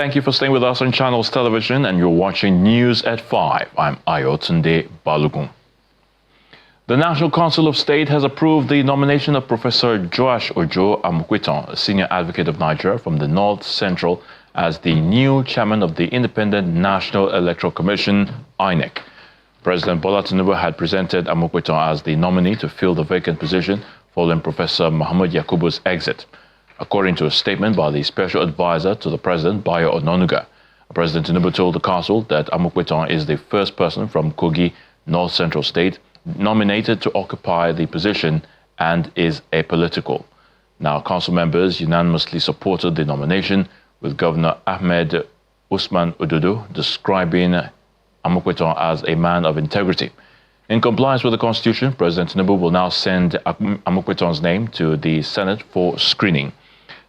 Thank you for staying with us on Channels Television, and you're watching News at 5. I'm Ayotunde Balogun. The National Council of State has approved the nomination of Professor Joash Ojo Amukwetan, a senior advocate of Nigeria from the North Central, as the new chairman of the Independent National Electoral Commission, INEC. President Bola Tinubu had presented Amukwetan as the nominee to fill the vacant position following Professor Mahmood Yakubu's exit. According to a statement by the Special Advisor to the President, Bayo Ononuga, President Tinubu told the Council that Amukwetan is the first person from Kogi, North Central State, nominated to occupy the position and is apolitical. Now, Council members unanimously supported the nomination, with Governor Ahmed Usman Ododo describing Amukwetan as a man of integrity. In compliance with the Constitution, President Tinubu will now send Amukwetan's name to the Senate for screening.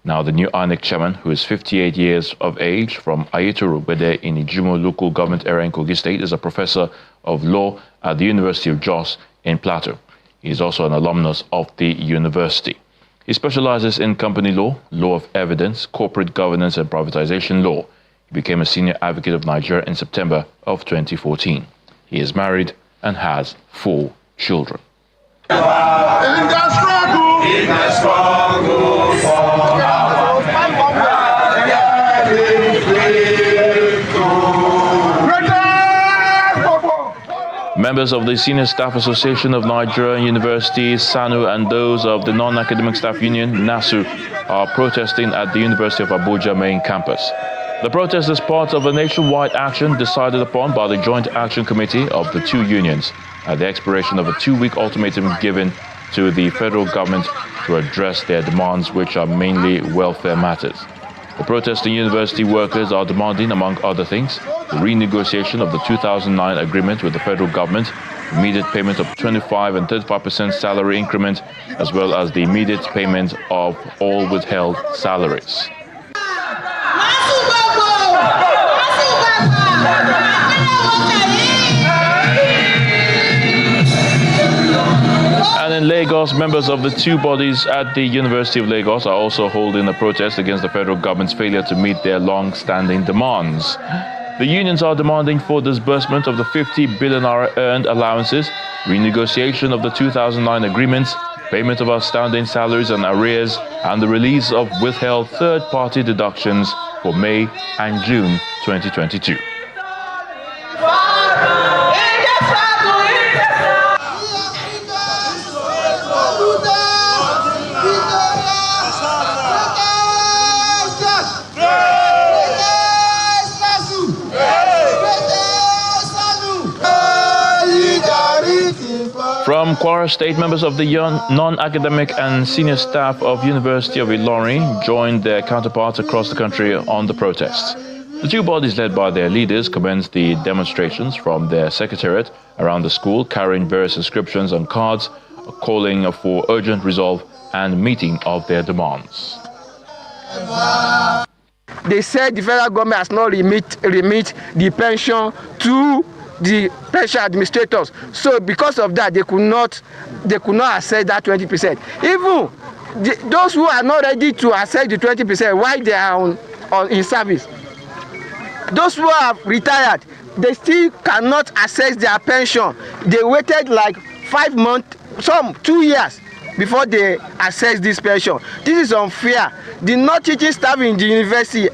Now, the new INEC chairman, who is 58 years of age, from Ayetoro-Gbede in Ijumo local government area in Kogi State, is a professor of law at the University of Jos in Plateau. He is also an alumnus of the university. He specializes in company law, law of evidence, corporate governance and privatization law. He became a senior advocate of Nigeria in September of 2014. He is married and has 4 children. Members of the Senior Staff Association of Nigerian Universities, SANU, and those of the Non-Academic Staff Union, NASU, are protesting at the University of Abuja main campus. The protest is part of a nationwide action decided upon by the Joint Action Committee of the 2 unions at the expiration of a 2-week ultimatum given to the federal government to address their demands, which are mainly welfare matters. The protesting university workers are demanding, among other things, the renegotiation of the 2009 agreement with the federal government, immediate payment of 25% and 35% salary increment, as well as the immediate payment of all withheld salaries. And in Lagos, members of the 2 bodies at the University of Lagos are also holding a protest against the federal government's failure to meet their long-standing demands. The unions are demanding for disbursement of the 50 billion naira earned allowances, renegotiation of the 2009 agreements, payment of outstanding salaries and arrears, and the release of withheld third-party deductions for May and June 2022. From Kwara State, members of the non-academic and senior staff of University of Ilorin joined their counterparts across the country on the protests. The 2 bodies, led by their leaders, commenced the demonstrations from their secretariat around the school, carrying various inscriptions on cards, calling for urgent resolve and meeting of their demands. They said the federal government has not remit the pension to the pension administrators, so because of that they could not access that 20%. Even those who are not ready to access the 20% while they are in service, those who are retired, they still cannot access their pension. They waited like 5 months, some 2 years before they access this pension. This is unfair. The non-teaching staff in the university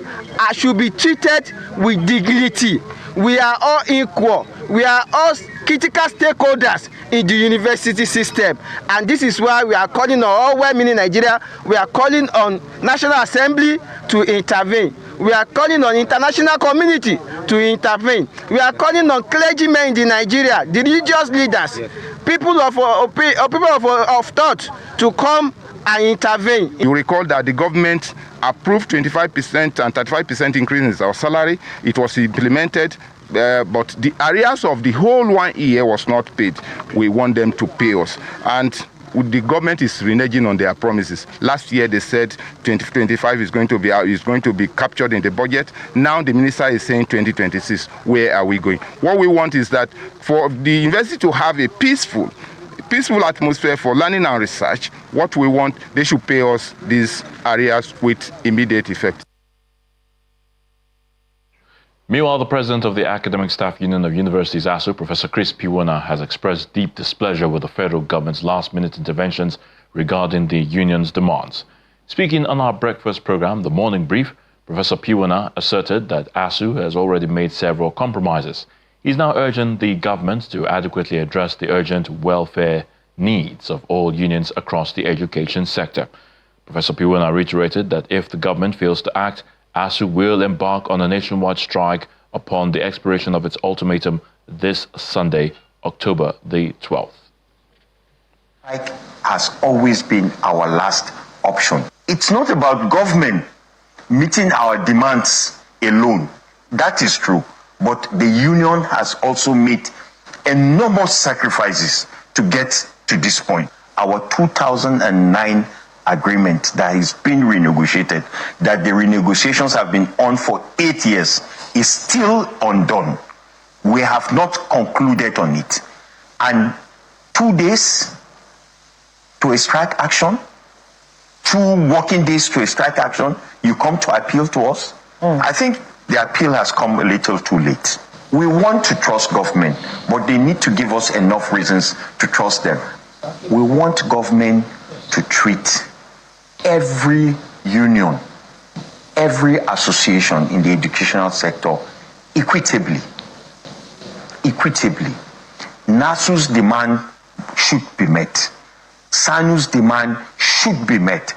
should be treated with dignity. We are all equal. We are all critical stakeholders in the university system, and this is why we are calling on all women in Nigeria. We are calling on National Assembly to intervene. We are calling on international community to intervene. We are calling on clergymen in Nigeria, the religious leaders, people of thought to come and intervene. You recall that the government approved 25% and 35% increase in our salary. It was implemented, but the arrears of the whole 1 year was not paid. We want them to pay us. And the government is reneging on their promises. Last year they said 2025 is going to be captured in the budget. Now the minister is saying 2026. Where are we going? What we want is that for the university to have a peaceful atmosphere for learning and research. What we want, they should pay us these arrears with immediate effect. Meanwhile, the president of the Academic Staff Union of Universities, ASUU, Professor Chris Piwona, has expressed deep displeasure with the federal government's last-minute interventions regarding the union's demands. Speaking on our breakfast program, The Morning Brief, Professor Piwona asserted that ASUU has already made several compromises. He's now urging the government to adequately address the urgent welfare needs of all unions across the education sector. Professor Piwona reiterated that if the government fails to act, ASUU will embark on a nationwide strike upon the expiration of its ultimatum this Sunday, October the 12th. Strike has always been our last option. It's not about government meeting our demands alone. That is true. But the union has also made enormous sacrifices to get to this point. Our 2009 agreement that is being renegotiated, that the renegotiations have been on for 8 years, is still undone. We have not concluded on it. And 2 days to a strike action, 2 working days to a strike action, you come to appeal to us? I think the appeal has come a little too late. We want to trust government, but they need to give us enough reasons to trust them. We want government to treat every union, every association in the educational sector equitably. NASU's demand should be met. SANU's demand should be met.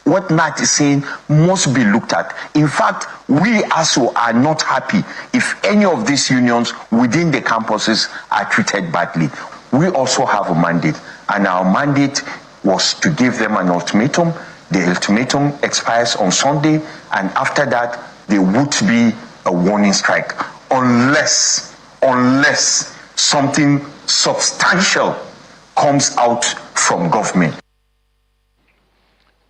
What NAT is saying must be looked at. In fact, we ASUU are not happy if any of these unions within the campuses are treated badly. We also have a mandate, and our mandate was to give them an ultimatum. The ultimatum expires on Sunday, and after that, there would be a warning strike, unless something substantial comes out from government.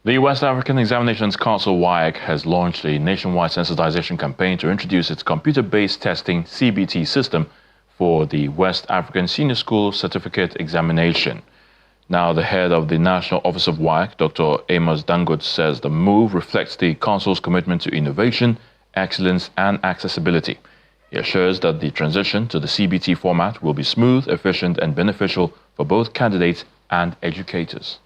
The West African Examinations Council, WAEC, has launched a nationwide sensitization campaign to introduce its computer-based testing CBT system for the West African Senior School Certificate Examination. Now, the head of the National Office of WAEC, Dr. Amos Dangote, says the move reflects the Council's commitment to innovation, excellence and accessibility. He assures that the transition to the CBT format will be smooth, efficient and beneficial for both candidates and educators.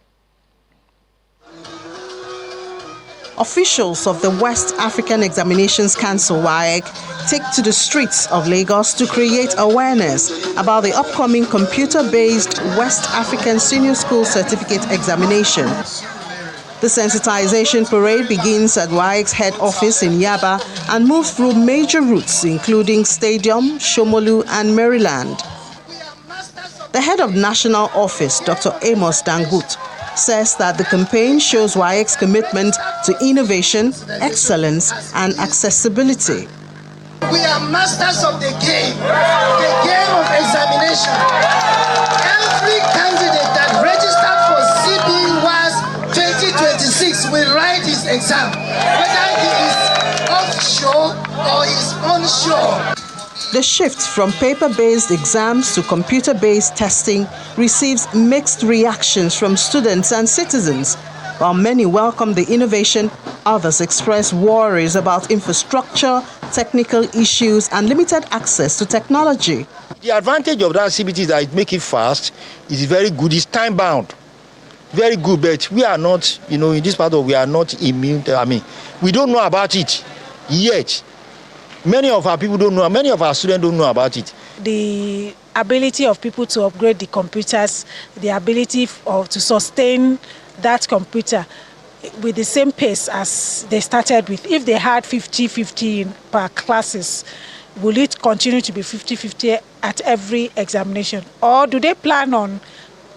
Officials of the West African Examinations Council, WAEC, take to the streets of Lagos to create awareness about the upcoming computer-based West African Senior School Certificate Examination. The sensitization parade begins at WAEC's head office in Yaba and moves through major routes including Stadium, Shomolu and Maryland. The head of National Office, Dr. Amos Dangote, says that the campaign shows WAEC's commitment to innovation, excellence and accessibility. We are masters of the game of examination. Every candidate that registered for CBWAS 2026 will write his exam, whether he is offshore or is onshore. The shift from paper-based exams to computer-based testing receives mixed reactions from students and citizens. While many welcome the innovation, others express worries about infrastructure, technical issues, and limited access to technology. The advantage of that CBT is that it makes it fast, it's very good, it's time-bound. Very good, but we are not, in this part of we are not immune. We don't know about it yet. Many of our people don't know, many of our students don't know about it. The ability of people to upgrade the computers, the ability to sustain that computer with the same pace as they started with. If they had 50-50 per classes, will it continue to be 50-50 at every examination? Or do they plan on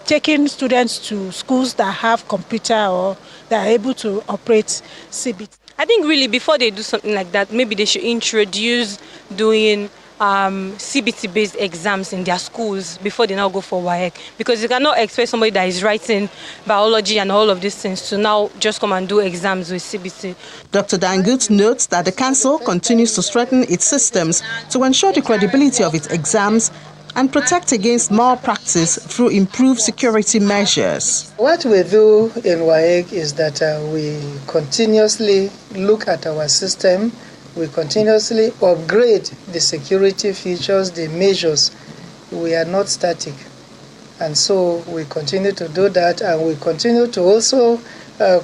taking students to schools that have computer or that are able to operate CBT? I think really before they do something like that, maybe they should introduce doing CBT-based exams in their schools before they now go for WAEC. Because you cannot expect somebody that is writing biology and all of these things to now just come and do exams with CBT. Dr. Dangote notes that the council continues to strengthen its systems to ensure the credibility of its exams and protect against malpractice through improved security measures. What we do in WAEC is that we continuously look at our system We continuously upgrade the security features, the measures. We are not static. And so we continue to do that, and we continue to also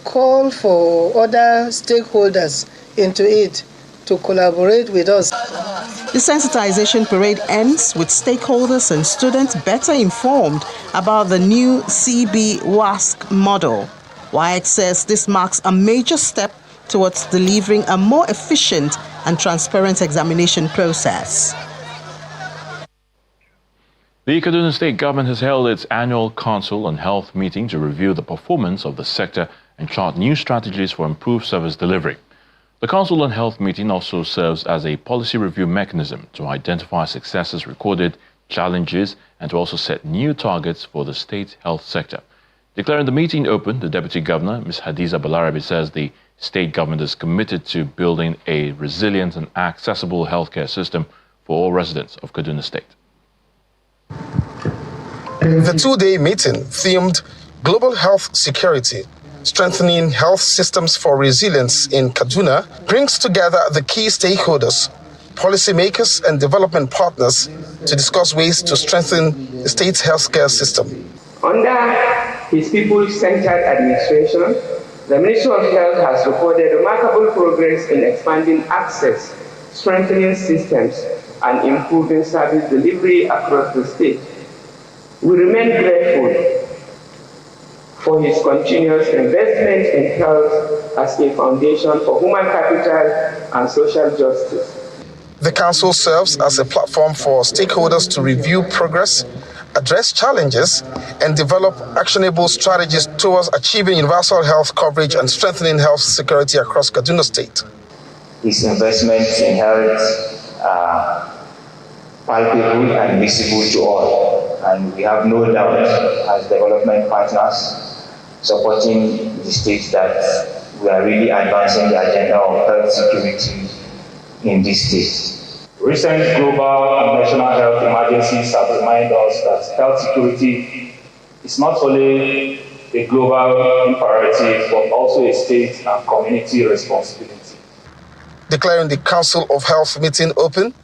call for other stakeholders into it to collaborate with us. The sensitization parade ends with stakeholders and students better informed about the new CB-WASC model. WAEC says this marks a major step towards delivering a more efficient and transparent examination process. The Kaduna State government has held its annual Council on Health meeting to review the performance of the sector and chart new strategies for improved service delivery. The Council on Health meeting also serves as a policy review mechanism to identify successes recorded, challenges, and to also set new targets for the state health sector. Declaring the meeting open, the Deputy Governor, Ms. Hadiza Balarabe, says the state government is committed to building a resilient and accessible healthcare system for all residents of Kaduna State. The two-day meeting themed Global Health Security, Strengthening Health Systems for Resilience in Kaduna brings together the key stakeholders, policymakers and development partners to discuss ways to strengthen the state's healthcare system. Under his people-centered administration, the Ministry of Health has recorded remarkable progress in expanding access, strengthening systems, and improving service delivery across the state. We remain grateful for his continuous investment in health as a foundation for human capital and social justice. The Council serves as a platform for stakeholders to review progress, address challenges, and develop actionable strategies towards achieving universal health coverage and strengthening health security across Kaduna State. His investments in health are palpable and visible to all, and we have no doubt as development partners supporting the state that we are really advancing the agenda of health security in this state. Recent global and national health emergencies have reminded us that health security is not only a global imperative, but also a state and community responsibility. Declaring the Council of Health meeting open,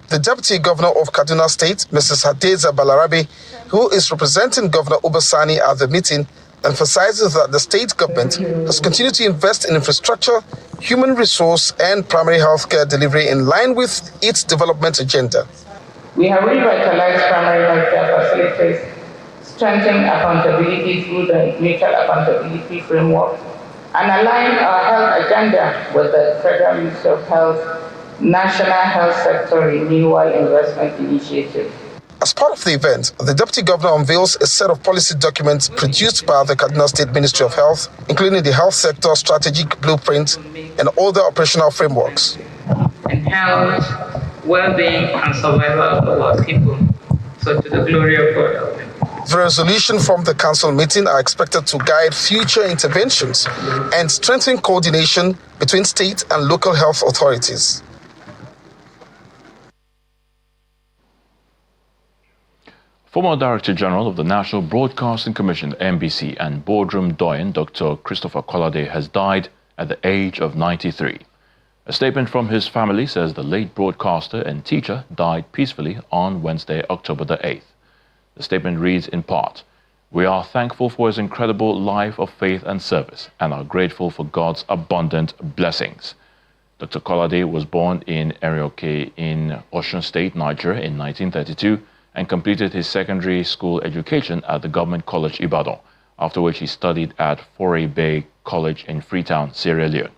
the Deputy Governor of Kaduna State, Mrs. Hadiza Balarabe, who is representing Governor Obasani at the meeting, emphasizes that the state government has continued to invest in infrastructure, human resource, and primary health care delivery in line with its development agenda. We have revitalized primary health care facilities, strengthened accountability through the mutual accountability framework, and aligned our health agenda with the Federal Ministry of Health National Health Sector Renewal Investment Initiative. As part of the event, the Deputy Governor unveils a set of policy documents produced by the Kaduna State Ministry of Health, including the Health Sector Strategic Blueprint and other operational frameworks. And health, well-being, and survival of our people. So to the glory of God. The resolution from the council meeting are expected to guide future interventions and strengthen coordination between state and local health authorities. Former Director General of the National Broadcasting Commission, NBC, and boardroom doyen, Dr. Christopher Kolade, has died at the age of 93. A statement from his family says the late broadcaster and teacher died peacefully on Wednesday, October the 8th. The statement reads in part, "We are thankful for his incredible life of faith and service and are grateful for God's abundant blessings." Dr. Kolade was born in Erioke in Osun State, Nigeria in 1932 and completed his secondary school education at the Government College Ibadan, after which he studied at Foray Bay College in Freetown, Sierra Leone.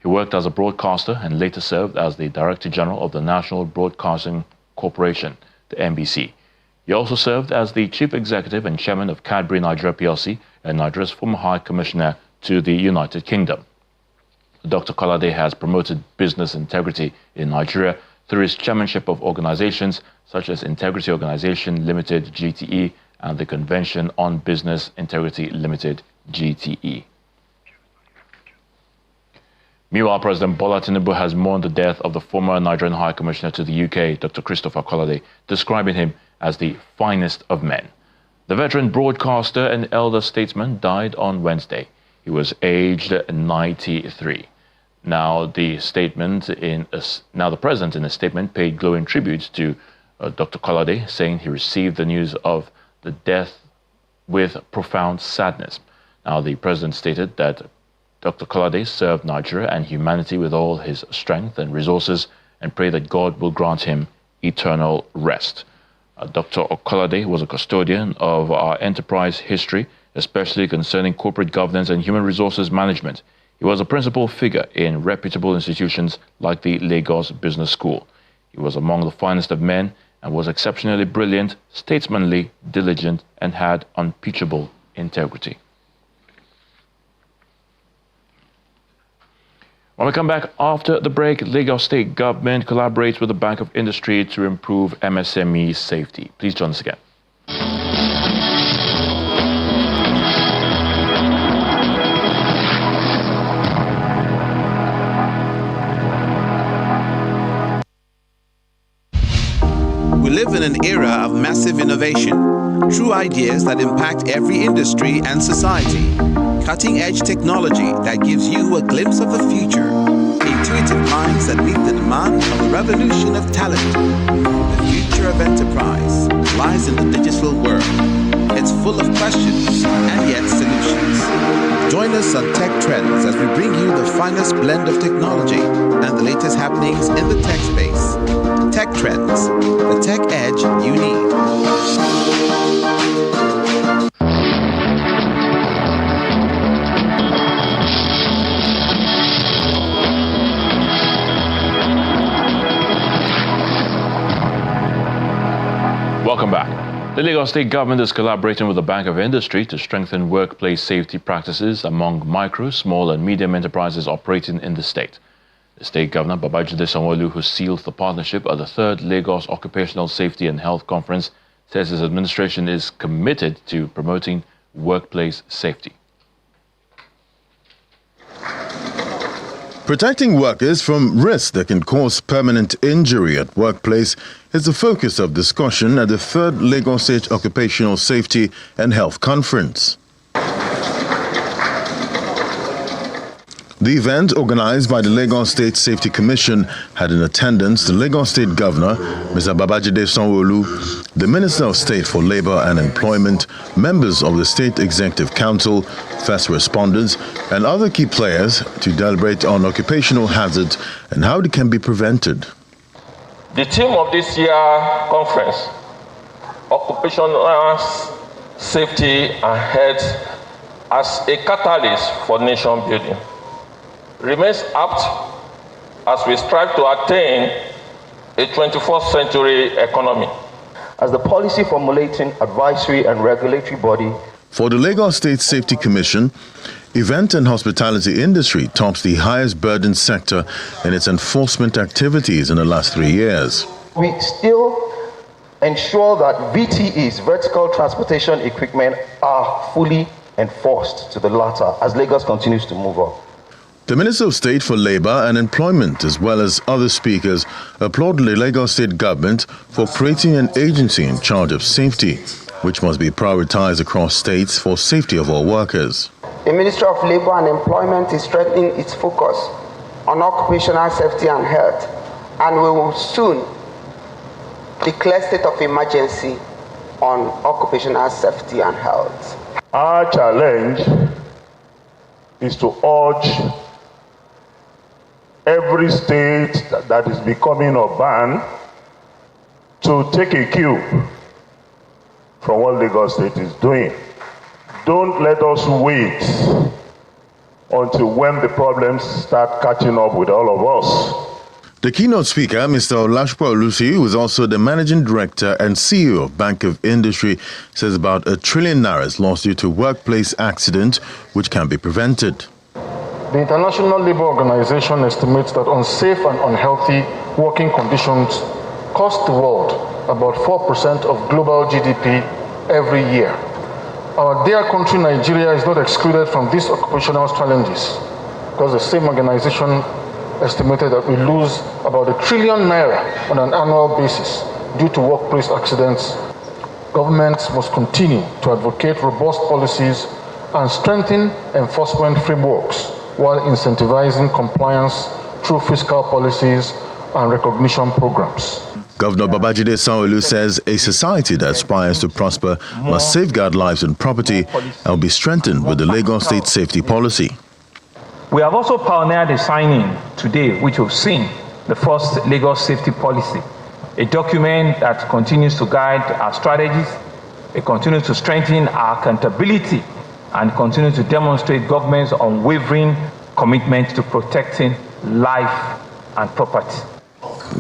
He worked as a broadcaster and later served as the Director General of the National Broadcasting Corporation, the NBC. He also served as the Chief Executive and Chairman of Cadbury Nigeria PLC and Nigeria's former High Commissioner to the United Kingdom. Dr. Kolade has promoted business integrity in Nigeria through his chairmanship of organizations such as Integrity Organization Limited, GTE, and the Convention on Business Integrity Limited, GTE. Meanwhile, President Bola Tinubu has mourned the death of the former Nigerian High Commissioner to the UK, Dr. Christopher Kolade, describing him as the finest of men. The veteran broadcaster and elder statesman died on Wednesday. He was aged 93. Now, the president in a statement paid glowing tribute to Dr. Kolade, saying he received the news of the death with profound sadness. Now, the president stated that Dr. Kolade served Nigeria and humanity with all his strength and resources, and pray that God will grant him eternal rest. Dr. Kolade was a custodian of our enterprise history, especially concerning corporate governance and human resources management. He was a principal figure in reputable institutions like the Lagos Business School. He was among the finest of men and was exceptionally brilliant, statesmanly, diligent, and had unimpeachable integrity. When we come back after the break, Lagos State government collaborates with the Bank of Industry to improve MSME safety. Please join us again. We live in an era of massive innovation, true ideas that impact every industry and society, cutting-edge technology that gives you a glimpse of the future, intuitive minds that meet the demand of the revolution of talent. The future of enterprise lies in the digital world. It's full of questions and yet solutions. Join us on Tech Trends as we bring you the finest blend of technology and the latest happenings in the tech space. Tech Trends, the tech edge you need. Welcome back. The Lagos State government is collaborating with the Bank of Industry to strengthen workplace safety practices among micro, small and medium enterprises operating in the state. The state governor, Babajide Sanwo-Olu, who sealed the partnership at the 3rd Lagos Occupational Safety and Health Conference, says his administration is committed to promoting workplace safety. Protecting workers from risks that can cause permanent injury at workplace is the focus of discussion at the 3rd Lagos State Occupational Safety and Health Conference. The event, organized by the Lagos State Safety Commission, had in attendance the Lagos State Governor, Mr. Babajide Sanwo-Olu, the Minister of State for Labor and Employment, members of the State Executive Council, first responders, and other key players to deliberate on occupational hazards and how they can be prevented. The theme of this year's conference, Occupational Safety and Health as a Catalyst for Nation Building, remains apt as we strive to attain a 21st century economy. As the policy formulating, advisory and regulatory body for the Lagos State Safety Commission, event and hospitality industry tops the highest burden sector in its enforcement activities in the last 3 years. We still ensure that VTEs, vertical transportation equipment, are fully enforced to the latter as Lagos continues to move on. The Minister of State for Labor and Employment, as well as other speakers, applauded the Lagos State government for creating an agency in charge of safety, which must be prioritized across states for safety of all workers. The Ministry of Labor and Employment is strengthening its focus on occupational safety and health, and we will soon declare state of emergency on occupational safety and health. Our challenge is to urge every state that is becoming urban to take a cue from what Lagos State is doing. Don't let us wait until when the problems start catching up with all of us. The keynote speaker, Mr. Olashpo Olusi, who is also the Managing Director and CEO of Bank of Industry, says about ₦1 trillion is lost due to workplace accident, which can be prevented. The International Labour Organization estimates that unsafe and unhealthy working conditions cost the world about 4% of global GDP every year. Our dear country, Nigeria, is not excluded from these occupational challenges because the same organization estimated that we lose about ₦1 trillion on an annual basis due to workplace accidents. Governments must continue to advocate robust policies and strengthen enforcement frameworks while incentivizing compliance through fiscal policies and recognition programs. Governor Babajide Sanwo-Olu says a society that aspires to prosper must safeguard lives and property and will be strengthened with the Lagos State Safety Policy. We have also pioneered a signing today, which we've seen, the first Lagos Safety Policy, a document that continues to guide our strategies, it continues to strengthen our accountability, and continues to demonstrate government's unwavering commitment to protecting life and property.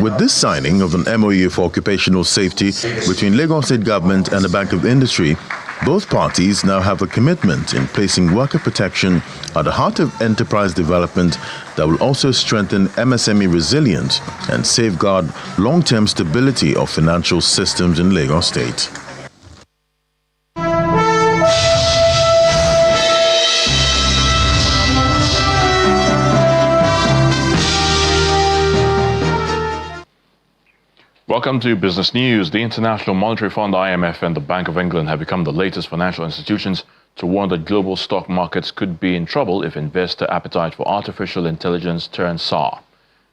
With this signing of an MOU for occupational safety between Lagos State Government and the Bank of Industry, both parties now have a commitment in placing worker protection at the heart of enterprise development that will also strengthen MSME resilience and safeguard long-term stability of financial systems in Lagos State. Welcome to Business News. The International Monetary Fund, IMF, and the Bank of England have become the latest financial institutions to warn that global stock markets could be in trouble if investor appetite for artificial intelligence turns sour.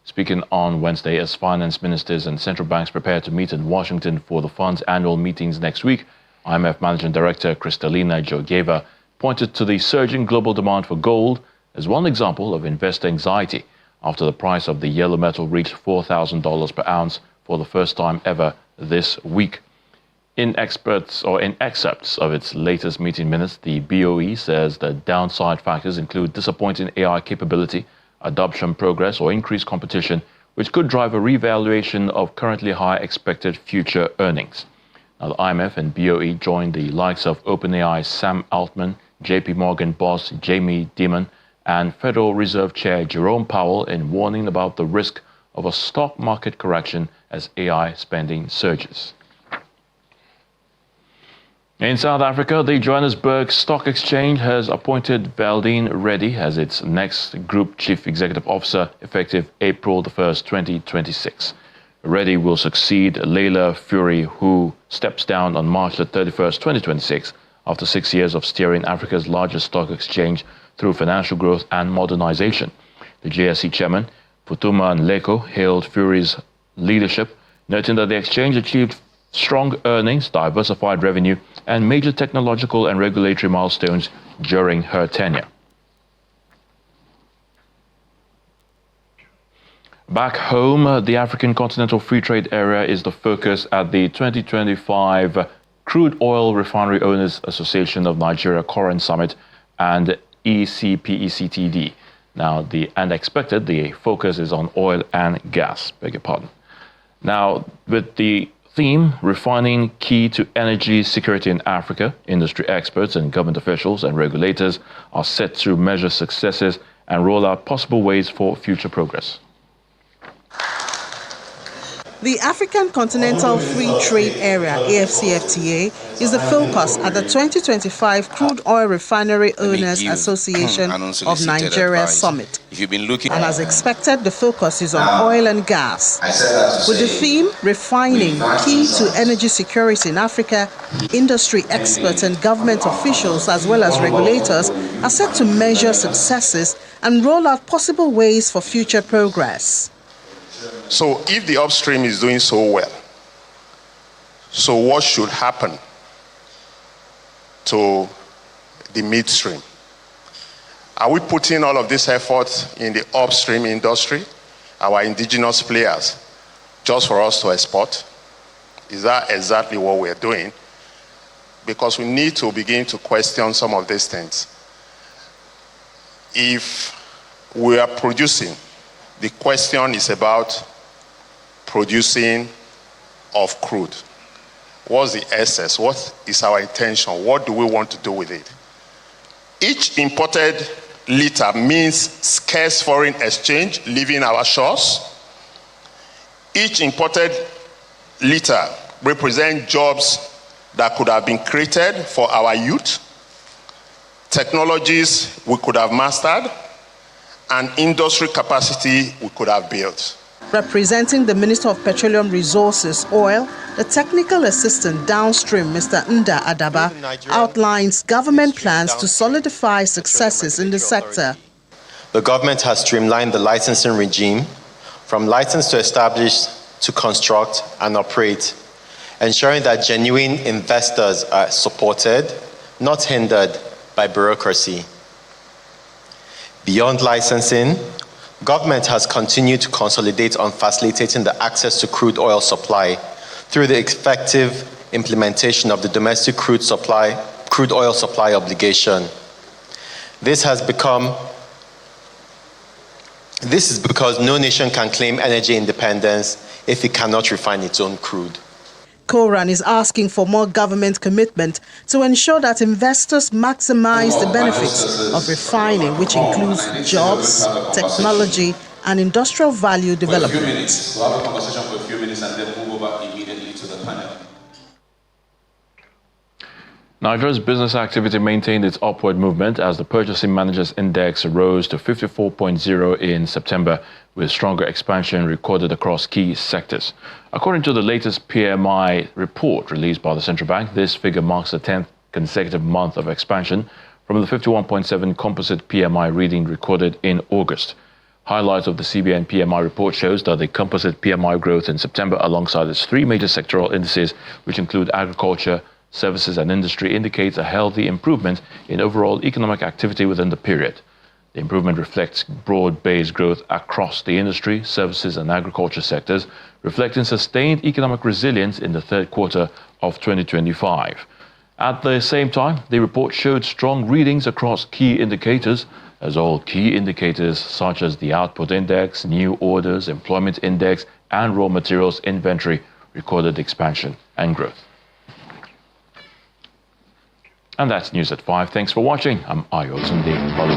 Speaking on Wednesday as finance ministers and central banks prepare to meet in Washington for the fund's annual meetings next week, IMF Managing Director Kristalina Georgieva pointed to the surging global demand for gold as one example of investor anxiety after the price of the yellow metal reached $4,000 per ounce for the first time ever this week. In excerpts of its latest meeting minutes, the BOE says the downside factors include disappointing AI capability, adoption progress, or increased competition, which could drive a revaluation of currently high expected future earnings. Now, the IMF and BOE joined the likes of OpenAI Sam Altman, JP Morgan boss Jamie Dimon, and Federal Reserve Chair Jerome Powell in warning about the risk of a stock market correction as AI spending surges. In South Africa, the Johannesburg Stock Exchange has appointed Valdine Reddy as its next Group Chief Executive Officer effective April 1st, 2026. Reddy will succeed Leila Fury, who steps down on March 31st, 2026, after 6 years of steering Africa's largest stock exchange through financial growth and modernization. The JSE chairman, Phuthuma Nhleko, hailed Fury's leadership, noting that the exchange achieved strong earnings, diversified revenue, and major technological and regulatory milestones during her tenure. Back home, the African Continental Free Trade Area is the focus at the 2025 Crude Oil Refinery Owners Association of Nigeria Coran Summit and ECPECTD. Now, the focus is on oil and gas, beg your pardon. Now, with the theme, refining key to energy security in Africa, industry experts and government officials and regulators are set to measure successes and roll out possible ways for future progress. The African Continental Free Trade Area, AFCFTA, is the focus at the 2025 Crude Oil Refinery Owners Association of Nigeria Summit. And as expected, the focus is on oil and gas. With the theme, refining key to energy security in Africa, industry experts and government officials as well as regulators are set to measure successes and roll out possible ways for future progress. So if the upstream is doing so well, so what should happen to the midstream? Are we putting all of this effort in the upstream industry, our indigenous players, just for us to export? Is that exactly what we're doing? Because we need to begin to question some of these things. If we are producing, the question is about producing of crude. What's the excess? What is our intention? What do we want to do with it? Each imported liter means scarce foreign exchange leaving our shores. Each imported liter represents jobs that could have been created for our youth, technologies we could have mastered, and industry capacity we could have built. Representing the Minister of Petroleum Resources, Oil, the technical assistant downstream, Mr. Nda Adaba, outlines government plans to solidify successes in the sector. the government has streamlined the licensing regime from license to establish to construct and operate, ensuring that genuine investors are supported, not hindered by bureaucracy. Beyond licensing, government has continued to consolidate on facilitating the access to crude oil supply through the effective implementation of the domestic crude oil supply obligation. This is because no nation can claim energy independence if it cannot refine its own crude. Koran is asking for more government commitment to ensure that investors maximize the benefits of refining, which includes jobs, technology, and industrial value development. We'll have a conversation for a few minutes and then move over immediately to the panel. Nigeria's business activity maintained its upward movement as the Purchasing Managers Index rose to 54.0 in September, with stronger expansion recorded across key sectors. According to the latest PMI report released by the central bank, this figure marks the 10th consecutive month of expansion from the 51.7 composite PMI reading recorded in August. Highlights of the CBN PMI report shows that the composite PMI growth in September, alongside its three major sectoral indices, which include agriculture, services and industry, indicates a healthy improvement in overall economic activity within the period. The improvement reflects broad-based growth across the industry, services and agriculture sectors, reflecting sustained economic resilience in the third quarter of 2025. At the same time, the report showed strong readings across key indicators, as all key indicators such as the output index, new orders, employment index and raw materials inventory recorded expansion and growth. And that's News at 5. Thanks for watching. I'm Ayotunde Balu.